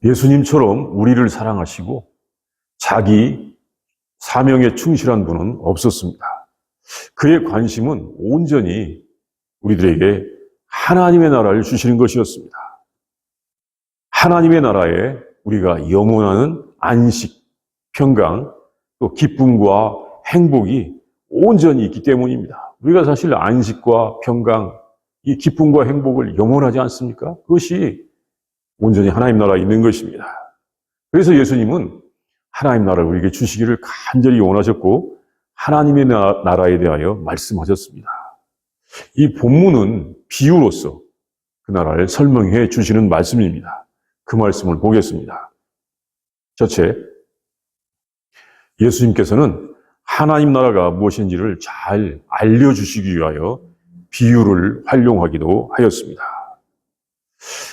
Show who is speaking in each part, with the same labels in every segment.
Speaker 1: 예수님처럼 우리를 사랑하시고 자기 사명에 충실한 분은 없었습니다. 그의 관심은 온전히 우리들에게 하나님의 나라를 주시는 것이었습니다. 하나님의 나라에 우리가 영원한 안식, 평강, 또 기쁨과 행복이 온전히 있기 때문입니다. 우리가 사실 안식과 평강, 이 기쁨과 행복을 영원하지 않습니까? 그것이 온전히 하나님 나라에 있는 것입니다. 그래서 예수님은 하나님 나라를 우리에게 주시기를 간절히 원하셨고 하나님의 나라에 대하여 말씀하셨습니다. 이 본문은 비유로서 그 나라를 설명해 주시는 말씀입니다. 그 말씀을 보겠습니다. 첫째, 예수님께서는 하나님 나라가 무엇인지를 잘 알려주시기 위하여 비유를 활용하기도 하였습니다.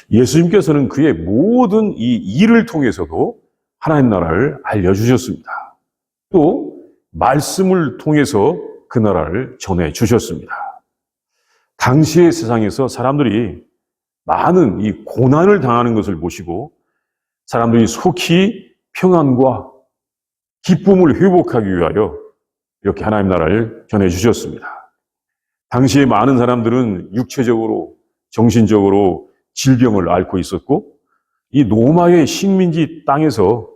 Speaker 1: 예수님께서는 그의 모든 이 일을 통해서도 하나님 나라를 알려주셨습니다. 또 말씀을 통해서 그 나라를 전해주셨습니다. 당시의 세상에서 사람들이 많은 이 고난을 당하는 것을 보시고 사람들이 속히 평안과 기쁨을 회복하기 위하여 이렇게 하나님 나라를 전해주셨습니다. 당시에 많은 사람들은 육체적으로, 정신적으로 질병을 앓고 있었고 이 로마의 식민지 땅에서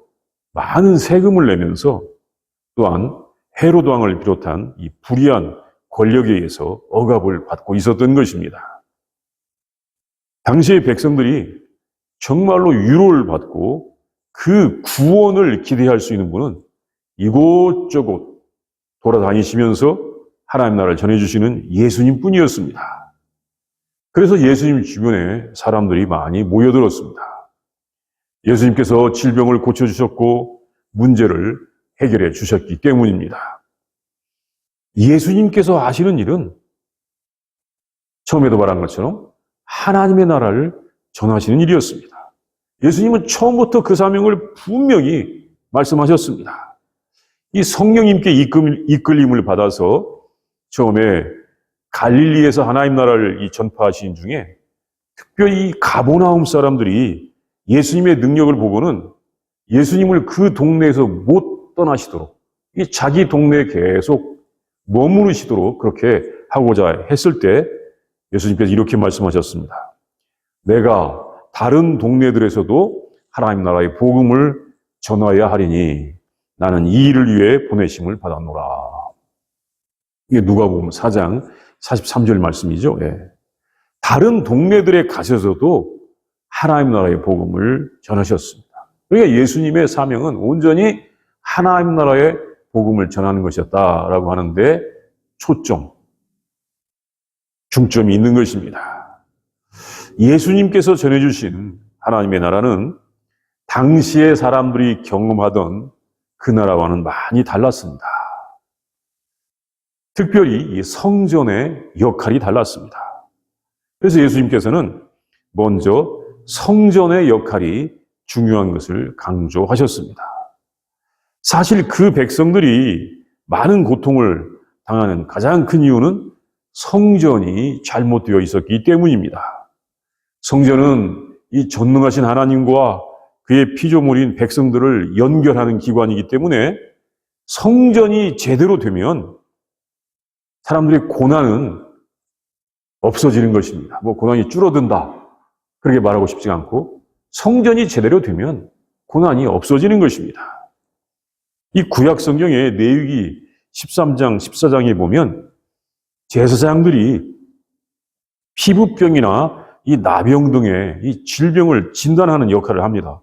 Speaker 1: 많은 세금을 내면서 또한 헤로드 왕을 비롯한 이 불의한 권력에 의해서 억압을 받고 있었던 것입니다. 당시의 백성들이 정말로 위로를 받고 그 구원을 기대할 수 있는 분은 이곳저곳 돌아다니시면서 하나님 나라를 전해주시는 예수님뿐이었습니다. 그래서 예수님 주변에 사람들이 많이 모여들었습니다. 예수님께서 질병을 고쳐주셨고 문제를 해결해 주셨기 때문입니다. 예수님께서 하시는 일은 처음에도 말한 것처럼 하나님의 나라를 전하시는 일이었습니다. 예수님은 처음부터 그 사명을 분명히 말씀하셨습니다. 이 성령님께 이끌림을 받아서 처음에 갈릴리에서 하나님 나라를 전파하신 중에 특별히 가버나움 사람들이 예수님의 능력을 보고는 예수님을 그 동네에서 못 떠나시도록 자기 동네에 계속 머무르시도록 그렇게 하고자 했을 때 예수님께서 이렇게 말씀하셨습니다. 내가 다른 동네들에서도 하나님 나라의 복음을 전하여야 하리니 나는 이 일을 위해 보내심을 받았노라. 이게 누가복음 4장 43절 말씀이죠. 예. 다른 동네들에 가셔서도 하나님 나라의 복음을 전하셨습니다. 그러니까 예수님의 사명은 온전히 하나님 나라의 복음을 전하는 것이었다라고 하는데 초점, 중점이 있는 것입니다. 예수님께서 전해주신 하나님의 나라는 당시의 사람들이 경험하던 그 나라와는 많이 달랐습니다. 특별히 이 성전의 역할이 달랐습니다. 그래서 예수님께서는 먼저 성전의 역할이 중요한 것을 강조하셨습니다. 사실 그 백성들이 많은 고통을 당하는 가장 큰 이유는 성전이 잘못되어 있었기 때문입니다. 성전은 이 전능하신 하나님과 그의 피조물인 백성들을 연결하는 기관이기 때문에 성전이 제대로 되면 사람들의 고난은 없어지는 것입니다. 고난이 줄어든다. 그렇게 말하고 싶지 않고 성전이 제대로 되면 고난이 없어지는 것입니다. 이 구약 성경의 레위기 13장, 14장에 보면 제사장들이 피부병이나 이 나병 등의 이 질병을 진단하는 역할을 합니다.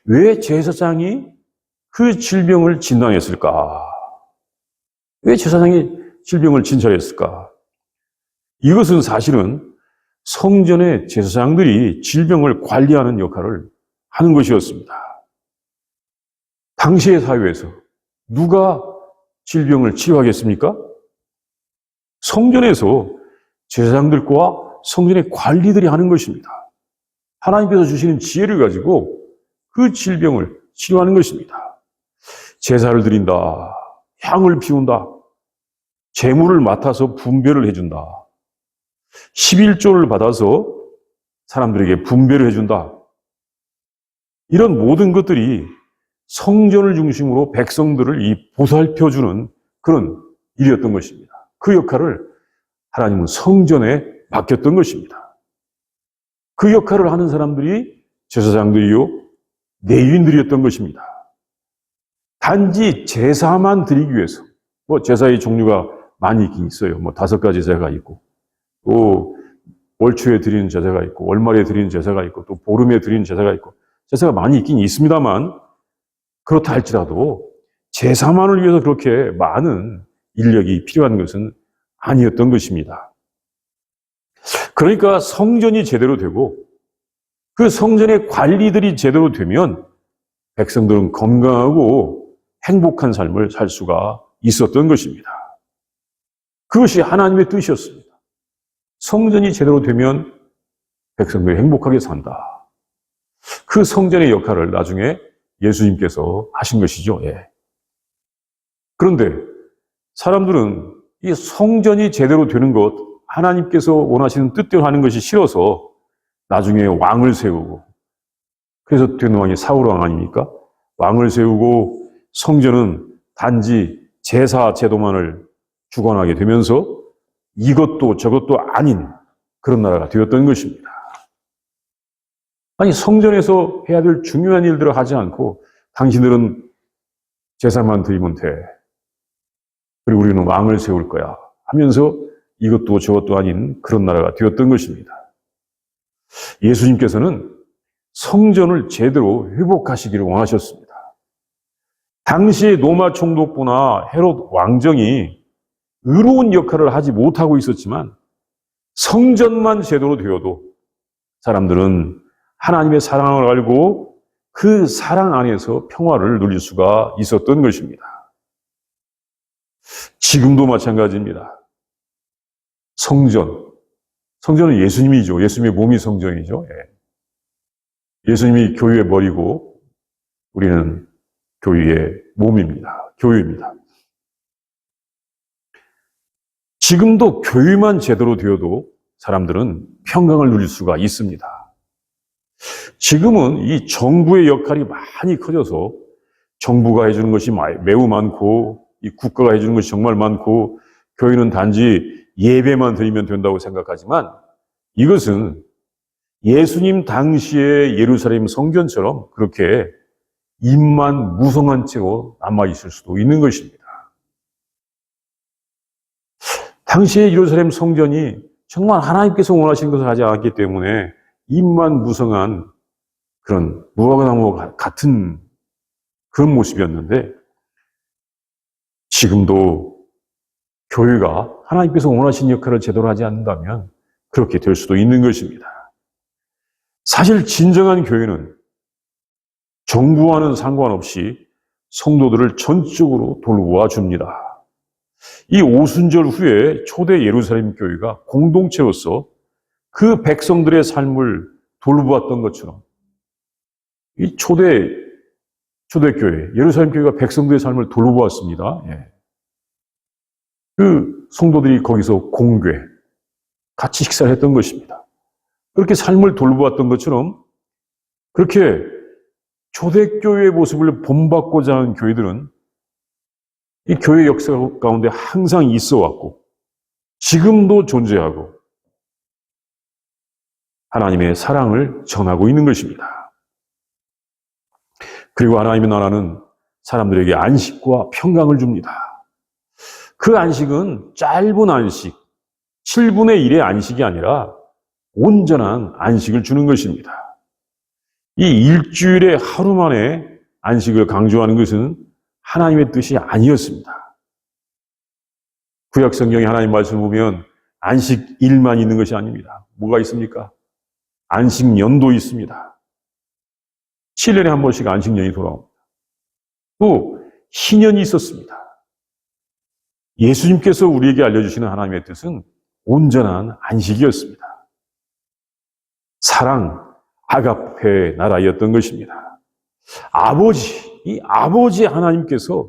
Speaker 1: 왜 제사장이 그 질병을 진단했을까? 왜 제사장이 질병을 진찰했을까? 이것은 사실은 성전의 제사장들이 질병을 관리하는 역할을 하는 것이었습니다. 당시의 사회에서 누가 질병을 치료하겠습니까? 성전에서 제사장들과 성전의 관리들이 하는 것입니다. 하나님께서 주시는 지혜를 가지고 그 질병을 치료하는 것입니다. 제사를 드린다, 향을 피운다, 제물을 맡아서 분배를 해준다, 11조를 받아서 사람들에게 분배를 해준다. 이런 모든 것들이 성전을 중심으로 백성들을 이 보살펴주는 그런 일이었던 것입니다. 그 역할을 하나님은 성전에 맡겼던 것입니다. 그 역할을 하는 사람들이 제사장들이요, 레위인들이었던 것입니다. 단지 제사만 드리기 위해서, 제사의 종류가 많이 있긴 있어요. 5가지 제사가 있고, 또 월초에 드리는 제사가 있고, 월말에 드리는 제사가 있고, 또 보름에 드리는 제사가 있고, 제사가 많이 있긴 있습니다만, 그렇다 할지라도 제사만을 위해서 그렇게 많은 인력이 필요한 것은 아니었던 것입니다. 그러니까 성전이 제대로 되고 그 성전의 관리들이 제대로 되면 백성들은 건강하고 행복한 삶을 살 수가 있었던 것입니다. 그것이 하나님의 뜻이었습니다. 성전이 제대로 되면 백성들이 행복하게 산다. 그 성전의 역할을 나중에 예수님께서 하신 것이죠. 예. 그런데 사람들은 이 성전이 제대로 되는 것, 하나님께서 원하시는 뜻대로 하는 것이 싫어서 나중에 왕을 세우고, 그래서 된 왕이 사울 왕 아닙니까? 왕을 세우고 성전은 단지 제사 제도만을 주관하게 되면서 이것도 저것도 아닌 그런 나라가 되었던 것입니다. 아니, 성전에서 해야 될 중요한 일들을 하지 않고 당신들은 제사만 드리면 돼. 그리고 우리는 왕을 세울 거야 하면서 이것도 저것도 아닌 그런 나라가 되었던 것입니다. 예수님께서는 성전을 제대로 회복하시기를 원하셨습니다. 당시의 로마 총독부나 헤롯 왕정이 의로운 역할을 하지 못하고 있었지만 성전만 제대로 되어도 사람들은 하나님의 사랑을 알고 그 사랑 안에서 평화를 누릴 수가 있었던 것입니다. 지금도 마찬가지입니다. 성전은 예수님이죠. 예수님의 몸이 성전이죠. 예수님이 교회의 머리고 우리는 교회의 몸입니다. 교회입니다. 지금도 교회만 제대로 되어도 사람들은 평강을 누릴 수가 있습니다. 지금은 이 정부의 역할이 많이 커져서 정부가 해주는 것이 매우 많고 이 국가가 해주는 것이 정말 많고 교회는 단지 예배만 드리면 된다고 생각하지만 이것은 예수님 당시의 예루살렘 성전처럼 그렇게 입만 무성한 채로 남아있을 수도 있는 것입니다. 당시의 예루살렘 성전이 정말 하나님께서 원하시는 것을 하지 않았기 때문에 입만 무성한 그런 무화과나무와 같은 그런 모습이었는데 지금도 교회가 하나님께서 원하시는 역할을 제대로 하지 않는다면 그렇게 될 수도 있는 것입니다. 사실 진정한 교회는 정부와는 상관없이 성도들을 전적으로 돌보아 줍니다. 이 오순절 후에 초대 예루살렘 교회가 공동체로서 그 백성들의 삶을 돌보았던 것처럼 이 초대교회, 예루살렘 교회가 백성들의 삶을 돌보았습니다. 그 성도들이 거기서 공궤, 같이 식사를 했던 것입니다. 그렇게 삶을 돌보았던 것처럼 그렇게 초대교회의 모습을 본받고자 하는 교회들은 이 교회 역사 가운데 항상 있어 왔고 지금도 존재하고 하나님의 사랑을 전하고 있는 것입니다. 그리고 하나님의 나라는 사람들에게 안식과 평강을 줍니다. 그 안식은 짧은 안식, 7분의 1의 안식이 아니라 온전한 안식을 주는 것입니다. 이 일주일에 하루 만에 안식을 강조하는 것은 하나님의 뜻이 아니었습니다. 구약 성경에 하나님 말씀을 보면 안식일만 있는 것이 아닙니다. 뭐가 있습니까? 안식년도 있습니다. 7년에 한 번씩 안식년이 돌아옵니다. 또 희년이 있었습니다. 예수님께서 우리에게 알려주시는 하나님의 뜻은 온전한 안식이었습니다. 사랑, 아가페 나라였던 것입니다. 이 아버지 하나님께서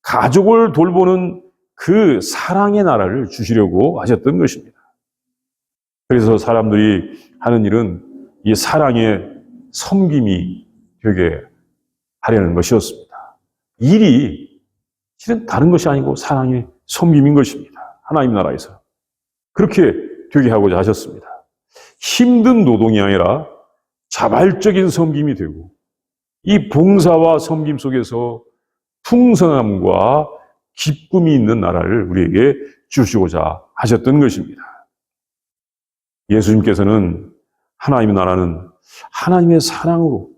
Speaker 1: 가족을 돌보는 그 사랑의 나라를 주시려고 하셨던 것입니다. 그래서 사람들이 하는 일은 이 사랑의 섬김이 되게 하려는 것이었습니다. 일이 실은 다른 것이 아니고 사랑의 섬김인 것입니다. 하나님 나라에서 그렇게 되게 하고자 하셨습니다. 힘든 노동이 아니라 자발적인 섬김이 되고 이 봉사와 섬김 속에서 풍성함과 기쁨이 있는 나라를 우리에게 주시고자 하셨던 것입니다. 예수님께서는 하나님의 나라는 하나님의 사랑으로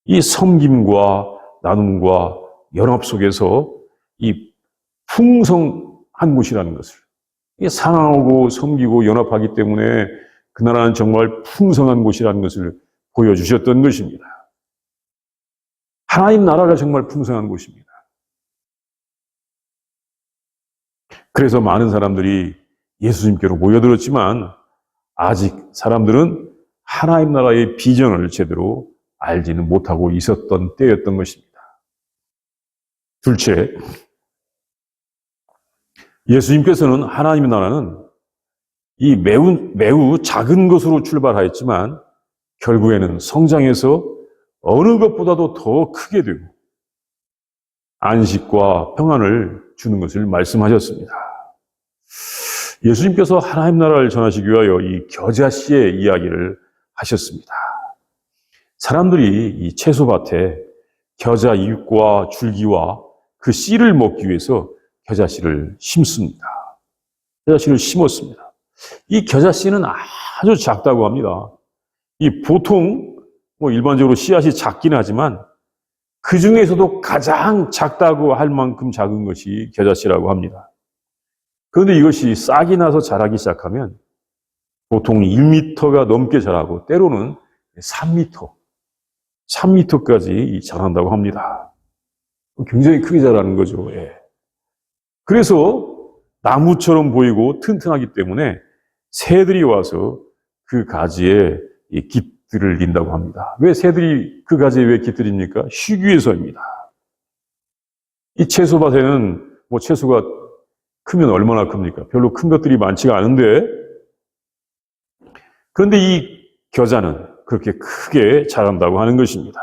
Speaker 1: 이 섬김과 나눔과 연합 속에서 이 풍성한 곳이라는 것을 사랑하고 섬기고 연합하기 때문에 그 나라는 정말 풍성한 곳이라는 것을 보여주셨던 것입니다. 하나님 나라가 정말 풍성한 곳입니다. 그래서 많은 사람들이 예수님께로 모여들었지만 아직 사람들은 하나님 나라의 비전을 제대로 알지는 못하고 있었던 때였던 것입니다. 둘째, 예수님께서는 하나님의 나라는 이 매우 작은 것으로 출발하였지만 결국에는 성장해서 어느 것보다도 더 크게 되고 안식과 평안을 주는 것을 말씀하셨습니다. 예수님께서 하나님 나라를 전하시기 위하여 이 겨자씨의 이야기를 하셨습니다. 사람들이 이 채소밭에 겨자 잎과 줄기와 그 씨를 먹기 위해서 겨자씨를 심습니다. 겨자씨를 심었습니다. 이 겨자씨는 아주 작다고 합니다. 이 보통 일반적으로 씨앗이 작긴 하지만 그 중에서도 가장 작다고 할 만큼 작은 것이 겨자씨라고 합니다. 그런데 이것이 싹이 나서 자라기 시작하면 보통 1m가 넘게 자라고 때로는 3m까지 자란다고 합니다. 굉장히 크게 자라는 거죠. 예. 그래서 나무처럼 보이고 튼튼하기 때문에 새들이 와서 그 가지에 깃들을 린다고 합니다. 왜 새들이 그 가지에 왜 깃들입니까? 쉬기 위해서입니다. 이 채소밭에는 채소가 크면 얼마나 큽니까? 별로 큰 것들이 많지가 않은데 그런데 이 겨자는 그렇게 크게 자란다고 하는 것입니다.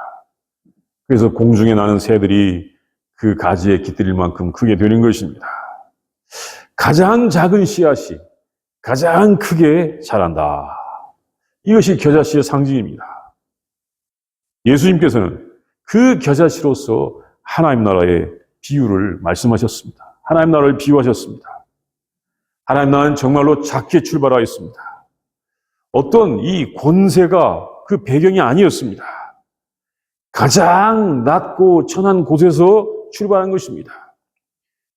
Speaker 1: 그래서 공중에 나는 새들이 그 가지에 깃들일 만큼 크게 되는 것입니다. 가장 작은 씨앗이 가장 크게 자란다. 이것이 겨자씨의 상징입니다. 예수님께서는 그 겨자씨로서 하나님 나라의 비유를 말씀하셨습니다. 하나님 나라를 비유하셨습니다. 하나님 나라는 정말로 작게 출발하였습니다. 어떤 이 권세가 그 배경이 아니었습니다. 가장 낮고 천한 곳에서 출발한 것입니다.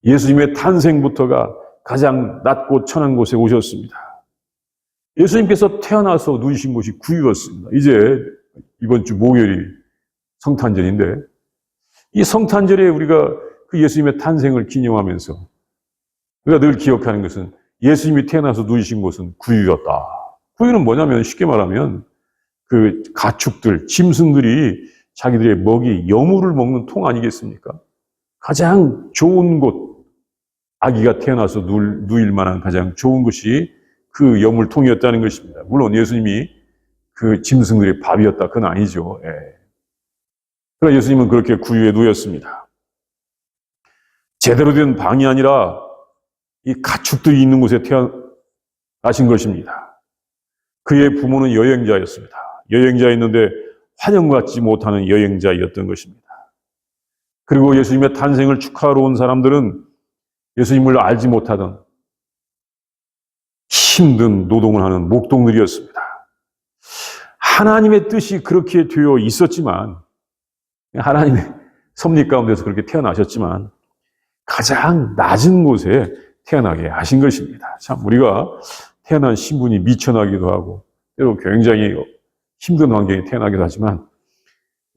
Speaker 1: 예수님의 탄생부터가 가장 낮고 천한 곳에 오셨습니다. 예수님께서 태어나서 누이신 곳이 구유였습니다. 이제 이번 주 목요일이 성탄절인데 이 성탄절에 우리가 그 예수님의 탄생을 기념하면서 우리가 늘 기억하는 것은 예수님이 태어나서 누이신 곳은 구유였다. 구유는 뭐냐면 쉽게 말하면 그 가축들, 짐승들이 자기들의 먹이, 여물을 먹는 통 아니겠습니까? 가장 좋은 곳, 아기가 태어나서 누일 만한 가장 좋은 것이 그 여물통이었다는 것입니다. 물론 예수님이 그 짐승들의 밥이었다. 그건 아니죠. 예. 그러나 예수님은 그렇게 구유에 누였습니다. 제대로 된 방이 아니라 이 가축들이 있는 곳에 태어나신 것입니다. 그의 부모는 여행자였습니다. 여행자였는데 환영받지 못하는 여행자였던 것입니다. 그리고 예수님의 탄생을 축하하러 온 사람들은 예수님을 알지 못하던 힘든 노동을 하는 목동들이었습니다. 하나님의 뜻이 그렇게 되어 있었지만 하나님의 섭리 가운데서 그렇게 태어나셨지만 가장 낮은 곳에 태어나게 하신 것입니다. 참 우리가 태어난 신분이 미천하기도 하고 때로 굉장히 힘든 환경에 태어나기도 하지만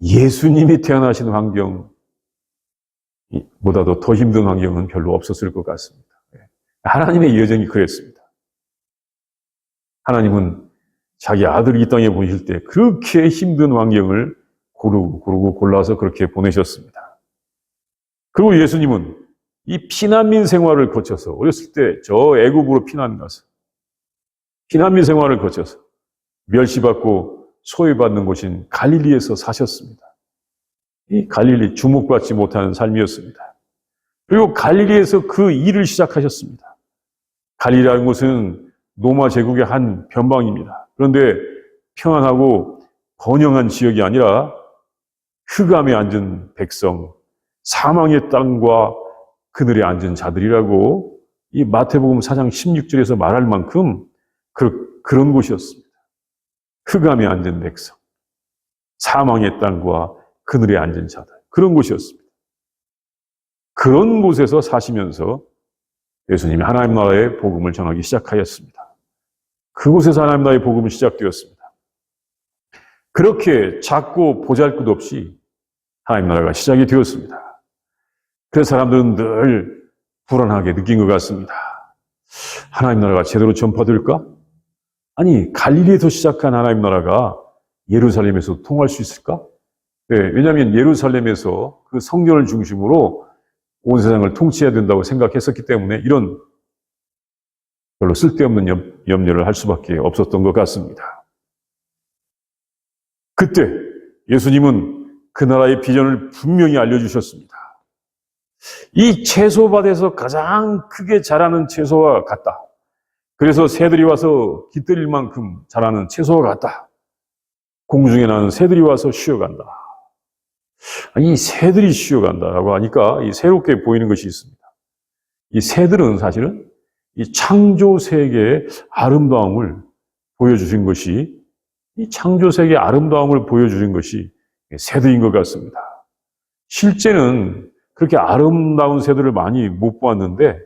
Speaker 1: 예수님이 태어나신 환경보다도 더 힘든 환경은 별로 없었을 것 같습니다. 하나님의 예정이 그랬습니다. 하나님은 자기 아들을 이 땅에 보내실 때 그렇게 힘든 환경을 고르고 골라서 그렇게 보내셨습니다. 그리고 예수님은 이 피난민 생활을 거쳐서 어렸을 때 저 애굽으로 피난 가서 피난민 생활을 거쳐서 멸시받고 소외받는 곳인 갈릴리에서 사셨습니다. 이 갈릴리 주목받지 못하는 삶이었습니다. 그리고 갈릴리에서 그 일을 시작하셨습니다. 갈릴리라는 곳은 로마 제국의 한 변방입니다. 그런데 평안하고 번영한 지역이 아니라 흑암에 앉은 백성, 사망의 땅과 그늘에 앉은 자들이라고 이 마태복음 4장 16절에서 말할 만큼 그런 곳이었습니다. 흑암에 앉은 백성, 사망의 땅과 그늘에 앉은 자들, 그런 곳이었습니다. 그런 곳에서 사시면서 예수님이 하나님 나라의 복음을 전하기 시작하였습니다. 그곳에서 하나님 나라의 복음이 시작되었습니다. 그렇게 작고 보잘것없이 하나님 나라가 시작이 되었습니다. 그래서 사람들은 늘 불안하게 느낀 것 같습니다. 하나님 나라가 제대로 전파될까? 아니, 갈릴리에서 시작한 하나님 나라가 예루살렘에서 통할 수 있을까? 네, 왜냐하면 예루살렘에서 그 성전을 중심으로 온 세상을 통치해야 된다고 생각했었기 때문에 이런 별로 쓸데없는 염려를 할 수밖에 없었던 것 같습니다. 그때 예수님은 그 나라의 비전을 분명히 알려주셨습니다. 이 채소밭에서 가장 크게 자라는 채소와 같다. 그래서 새들이 와서 깃들일 만큼 자라는 채소와 같다. 공중에 나는 새들이 와서 쉬어간다. 이 새들이 쉬어간다라고 하니까 이 새롭게 보이는 것이 있습니다. 이 새들은 사실은 이 창조 세계의 아름다움을 보여주신 것이, 이 창조 세계의 아름다움을 보여주신 것이 새들인 것 같습니다. 실제는 그렇게 아름다운 새들을 많이 못 보았는데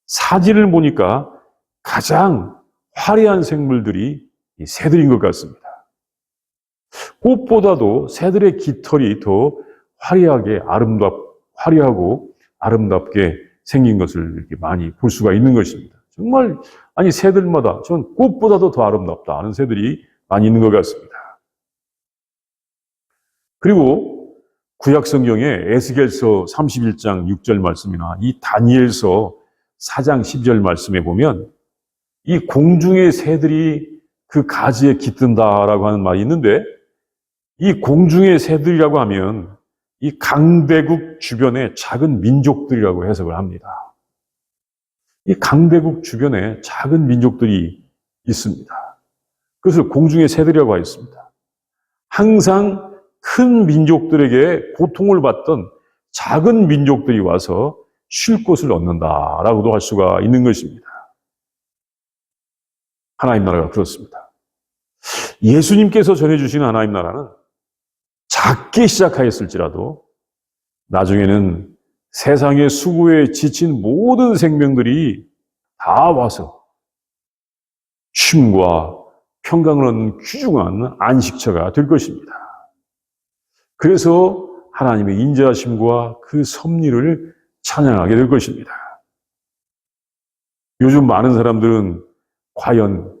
Speaker 1: 사진을 보니까 가장 화려한 생물들이 이 새들인 것 같습니다. 꽃보다도 새들의 깃털이 더 화려하고 아름답게 생긴 것을 이렇게 많이 볼 수가 있는 것입니다. 정말, 아니, 새들마다 전 꽃보다도 더 아름답다 하는 새들이 많이 있는 것 같습니다. 그리고 구약 성경에 에스겔서 31장 6절 말씀이나 이 다니엘서 4장 10절 말씀에 보면 이 공중의 새들이 그 가지에 깃든다라고 하는 말이 있는데, 이 공중의 새들이라고 하면 이 강대국 주변의 작은 민족들이라고 해석을 합니다. 이 강대국 주변에 작은 민족들이 있습니다. 그것을 공중의 새들이라고 하였습니다. 항상 큰 민족들에게 고통을 받던 작은 민족들이 와서 쉴 곳을 얻는다라고도 할 수가 있는 것입니다. 하나님 나라가 그렇습니다. 예수님께서 전해주시는 하나님 나라는 작게 시작하였을지라도 나중에는 세상의 수고에 지친 모든 생명들이 다 와서 쉼과 평강을 얻는 귀중한 안식처가 될 것입니다. 그래서 하나님의 인자하심과 그 섭리를 찬양하게 될 것입니다. 요즘 많은 사람들은 과연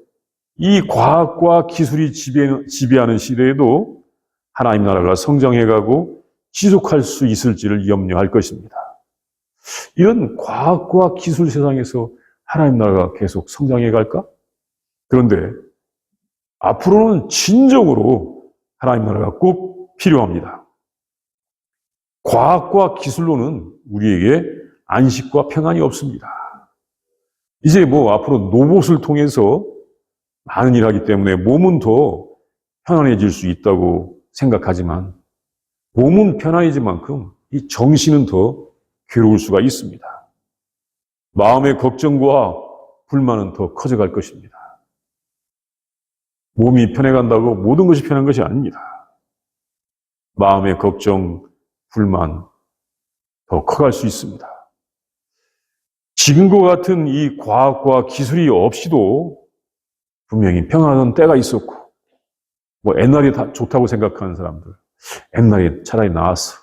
Speaker 1: 이 과학과 기술이 지배하는 시대에도 하나님 나라가 성장해가고 지속할 수 있을지를 염려할 것입니다. 이런 과학과 기술 세상에서 하나님 나라가 계속 성장해갈까? 그런데 앞으로는 진정으로 하나님 나라가 꼭 필요합니다. 과학과 기술로는 우리에게 안식과 평안이 없습니다. 이제 앞으로 로봇을 통해서 많은 일을 하기 때문에 몸은 더 편안해질 수 있다고 생각하지만 몸은 편안해진 만큼 이 정신은 더 괴로울 수가 있습니다. 마음의 걱정과 불만은 더 커져갈 것입니다. 몸이 편해간다고 모든 것이 편한 것이 아닙니다. 마음의 걱정, 불만 더 커갈 수 있습니다. 지금과 같은 이 과학과 기술이 없이도 분명히 평안한 때가 있었고, 옛날이 다 좋다고 생각하는 사람들, 옛날이 차라리 나았어.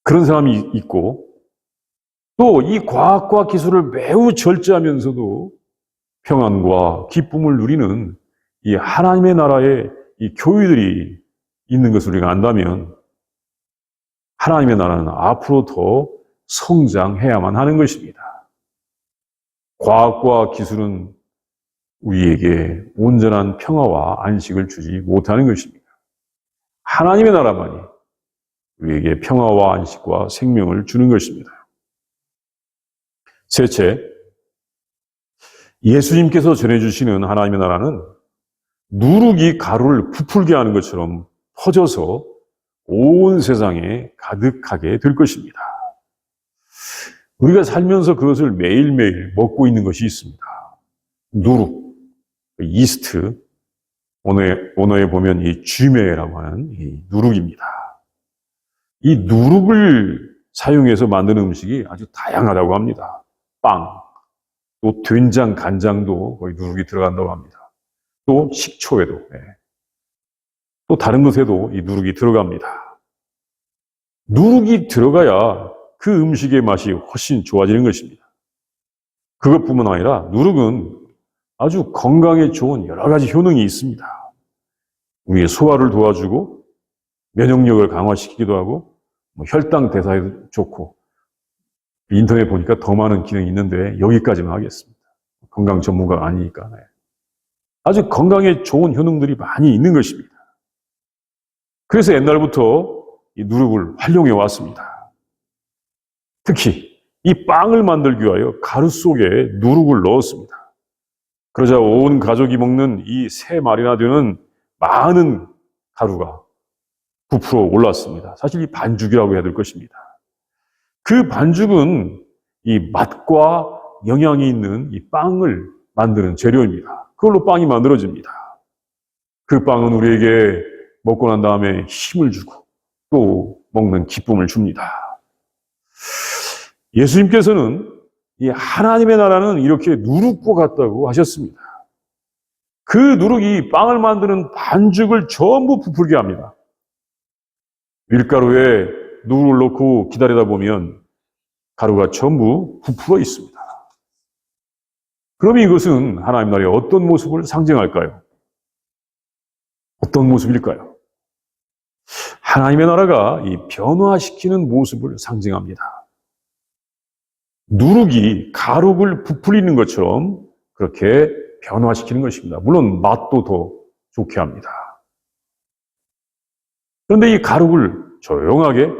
Speaker 1: 그런 사람이 있고, 또 이 과학과 기술을 매우 절제하면서도 평안과 기쁨을 누리는 이 하나님의 나라의 이 교회들이 있는 것을 우리가 안다면 하나님의 나라는 앞으로 더 성장해야만 하는 것입니다. 과학과 기술은 우리에게 온전한 평화와 안식을 주지 못하는 것입니다. 하나님의 나라만이 우리에게 평화와 안식과 생명을 주는 것입니다. 셋째, 예수님께서 전해주시는 하나님의 나라는 누룩이 가루를 부풀게 하는 것처럼 퍼져서 온 세상에 가득하게 될 것입니다. 우리가 살면서 그것을 매일매일 먹고 있는 것이 있습니다. 누룩, 이스트, 언어에 보면 이 쥐메라고 하는 이 누룩입니다. 이 누룩을 사용해서 만드는 음식이 아주 다양하다고 합니다. 빵, 또 된장, 간장도 거의 누룩이 들어간다고 합니다. 또 식초에도, 또 다른 것에도 이 누룩이 들어갑니다. 누룩이 들어가야 그 음식의 맛이 훨씬 좋아지는 것입니다. 그것뿐만 아니라 누룩은 아주 건강에 좋은 여러 가지 효능이 있습니다. 우리의 소화를 도와주고 면역력을 강화시키기도 하고 혈당 대사에 좋고 인터넷 보니까 더 많은 기능이 있는데 여기까지만 하겠습니다. 건강 전문가가 아니니까. 아주 건강에 좋은 효능들이 많이 있는 것입니다. 그래서 옛날부터 이 누룩을 활용해 왔습니다. 특히 이 빵을 만들기 위하여 가루 속에 누룩을 넣었습니다. 그러자 온 가족이 먹는 이 3마리나 되는 많은 가루가 부풀어 올랐습니다. 사실 이 반죽이라고 해야 될 것입니다. 그 반죽은 이 맛과 영양이 있는 이 빵을 만드는 재료입니다. 그걸로 빵이 만들어집니다. 그 빵은 우리에게 먹고 난 다음에 힘을 주고 또 먹는 기쁨을 줍니다. 예수님께서는 이 하나님의 나라는 이렇게 누룩과 같다고 하셨습니다. 그 누룩이 빵을 만드는 반죽을 전부 부풀게 합니다. 밀가루에 누룩을 넣고 기다리다 보면 가루가 전부 부풀어 있습니다. 그럼 이것은 하나님 나라의 어떤 모습을 상징할까요? 어떤 모습일까요? 하나님의 나라가 이 변화시키는 모습을 상징합니다. 누룩이 가루를 부풀리는 것처럼 그렇게 변화시키는 것입니다. 물론 맛도 더 좋게 합니다. 그런데 이 가루를 조용하게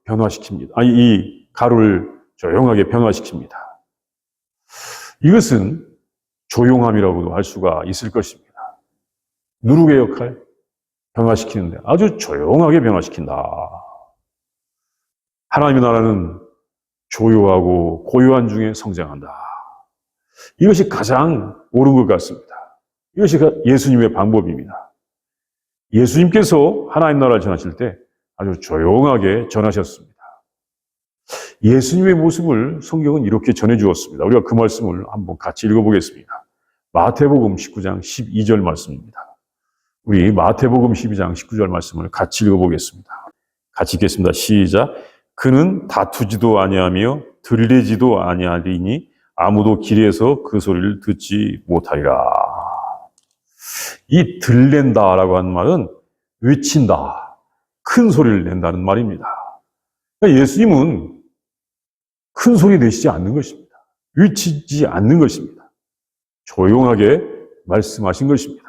Speaker 1: 변화시킵니다. 이 가루를 조용하게 변화시킵니다. 이것은 조용함이라고도 할 수가 있을 것입니다. 누룩의 역할, 변화시키는데 아주 조용하게 변화시킨다. 하나님의 나라는 조용하고 고요한 중에 성장한다. 이것이 가장 옳은 것 같습니다. 이것이 예수님의 방법입니다. 예수님께서 하나님 나라를 전하실 때 아주 조용하게 전하셨습니다. 예수님의 모습을 성경은 이렇게 전해주었습니다. 우리가 그 말씀을 한번 같이 읽어보겠습니다. 마태복음 19장 12절 말씀입니다. 우리 마태복음 12장 19절 말씀을 같이 읽어보겠습니다. 같이 읽겠습니다. 시작. 그는 다투지도 아니하며 들리지도 아니하리니 아무도 길에서 그 소리를 듣지 못하리라. 이 들랜다라고 하는 말은 외친다, 큰 소리를 낸다는 말입니다. 그러니까 예수님은 큰 소리 내시지 않는 것입니다. 외치지 않는 것입니다. 조용하게 말씀하신 것입니다.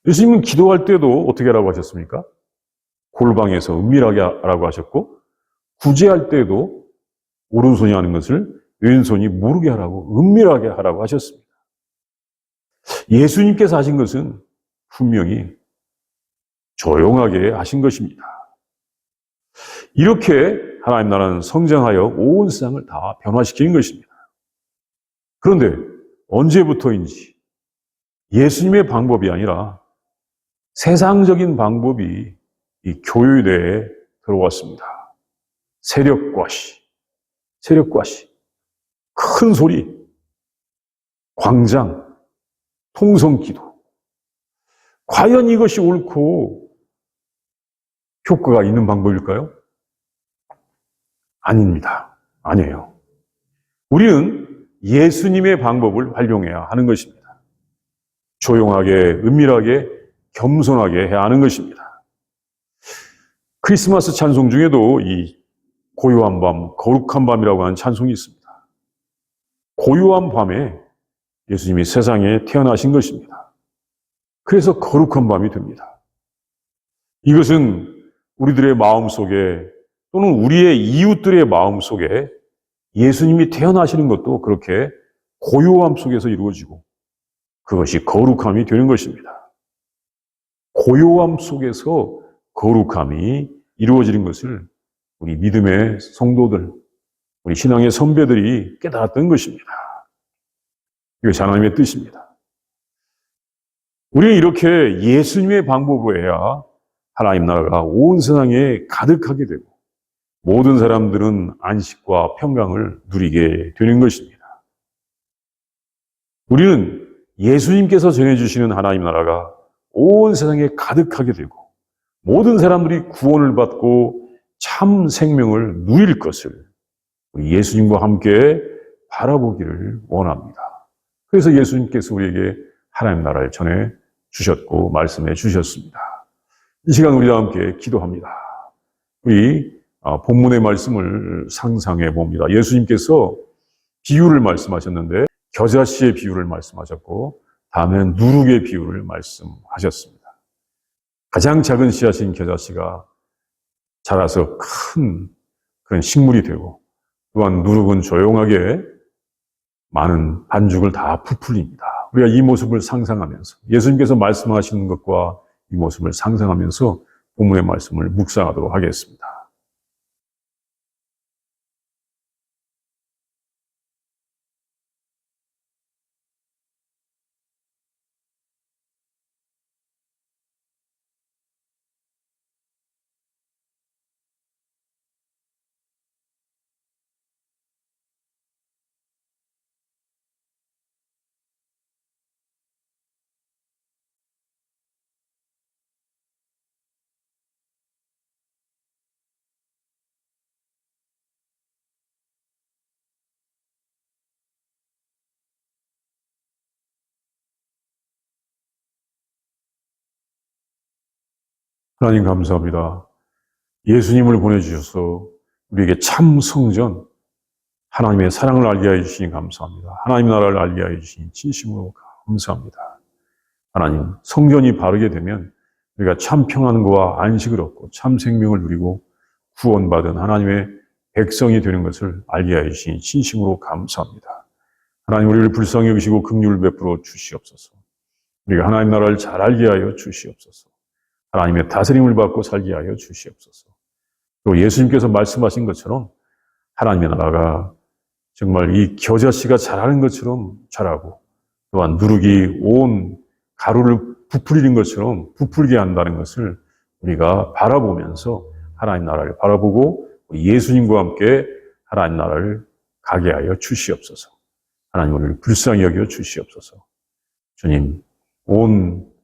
Speaker 1: 예수님은 기도할 때도 어떻게 하라고 하셨습니까? 골방에서 은밀하게 하라고 하셨고, 구제할 때도 오른손이 하는 것을 왼손이 모르게 하라고, 은밀하게 하라고 하셨습니다. 예수님께서 하신 것은 분명히 조용하게 하신 것입니다. 이렇게 하나님 나라는 성장하여 온 세상을 다 변화시키는 것입니다. 그런데 언제부터인지 예수님의 방법이 아니라 세상적인 방법이 이 교회 내에 들어왔습니다. 세력과시, 큰 소리, 광장, 통성기도. 과연 이것이 옳고 효과가 있는 방법일까요? 아닙니다. 아니에요. 우리는 예수님의 방법을 활용해야 하는 것입니다. 조용하게, 은밀하게, 겸손하게 해야 하는 것입니다. 크리스마스 찬송 중에도 이 고요한 밤, 거룩한 밤이라고 하는 찬송이 있습니다. 고요한 밤에 예수님이 세상에 태어나신 것입니다. 그래서 거룩한 밤이 됩니다. 이것은 우리들의 마음속에 또는 우리의 이웃들의 마음속에 예수님이 태어나시는 것도 그렇게 고요함 속에서 이루어지고 그것이 거룩함이 되는 것입니다. 고요함 속에서 거룩함이 이루어지는 것을 우리 믿음의 성도들, 우리 신앙의 선배들이 깨달았던 것입니다. 이것이 하나님의 뜻입니다. 우리는 이렇게 예수님의 방법으로 해야 하나님 나라가 온 세상에 가득하게 되고 모든 사람들은 안식과 평강을 누리게 되는 것입니다. 우리는 예수님께서 전해주시는 하나님 나라가 온 세상에 가득하게 되고 모든 사람들이 구원을 받고 참 생명을 누릴 것을 우리 예수님과 함께 바라보기를 원합니다. 그래서 예수님께서 우리에게 하나님 나라를 전해 주셨고 말씀해 주셨습니다. 이 시간 우리와 함께 기도합니다. 우리 본문의 말씀을 상상해 봅니다. 예수님께서 비유를 말씀하셨는데 겨자씨의 비유를 말씀하셨고 다음에는 누룩의 비유를 말씀하셨습니다. 가장 작은 씨앗인 겨자씨가 자라서 큰 그런 식물이 되고 또한 누룩은 조용하게 많은 반죽을 다 부풀립니다. 우리가 이 모습을 상상하면서 예수님께서 말씀하시는 것과 이 모습을 상상하면서 본문의 말씀을 묵상하도록 하겠습니다. 하나님 감사합니다. 예수님을 보내주셔서 우리에게 참 성전, 하나님의 사랑을 알게 해주시니 감사합니다. 하나님 나라를 알게 해주시니 진심으로 감사합니다. 하나님, 성전이 바르게 되면 우리가 참 평안과 안식을 얻고 참 생명을 누리고 구원받은 하나님의 백성이 되는 것을 알게 해주시니 진심으로 감사합니다. 하나님, 우리를 불쌍히 여기시고 긍휼을 베풀어 주시옵소서. 우리가 하나님 나라를 잘 알게 하여 주시옵소서. 하나님의 다스림을 받고 살게 하여 주시옵소서. 또 예수님께서 말씀하신 것처럼 하나님의 나라가 정말 이 겨자씨가 자라는 것처럼 자라고 또한 누룩이 온 가루를 부풀리는 것처럼 부풀게 한다는 것을 우리가 바라보면서 하나님 나라를 바라보고 예수님과 함께 하나님 나라를 가게 하여 주시옵소서. 하나님 우리를 불쌍히 여겨 주시옵소서. 주님, 온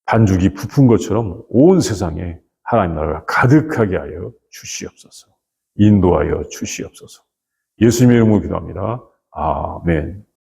Speaker 1: 반죽이 부푼 것처럼 온 세상에 하나님 나라가 가득하게 하여 주시옵소서. 인도하여 주시옵소서. 예수님의 이름으로 기도합니다. 아멘.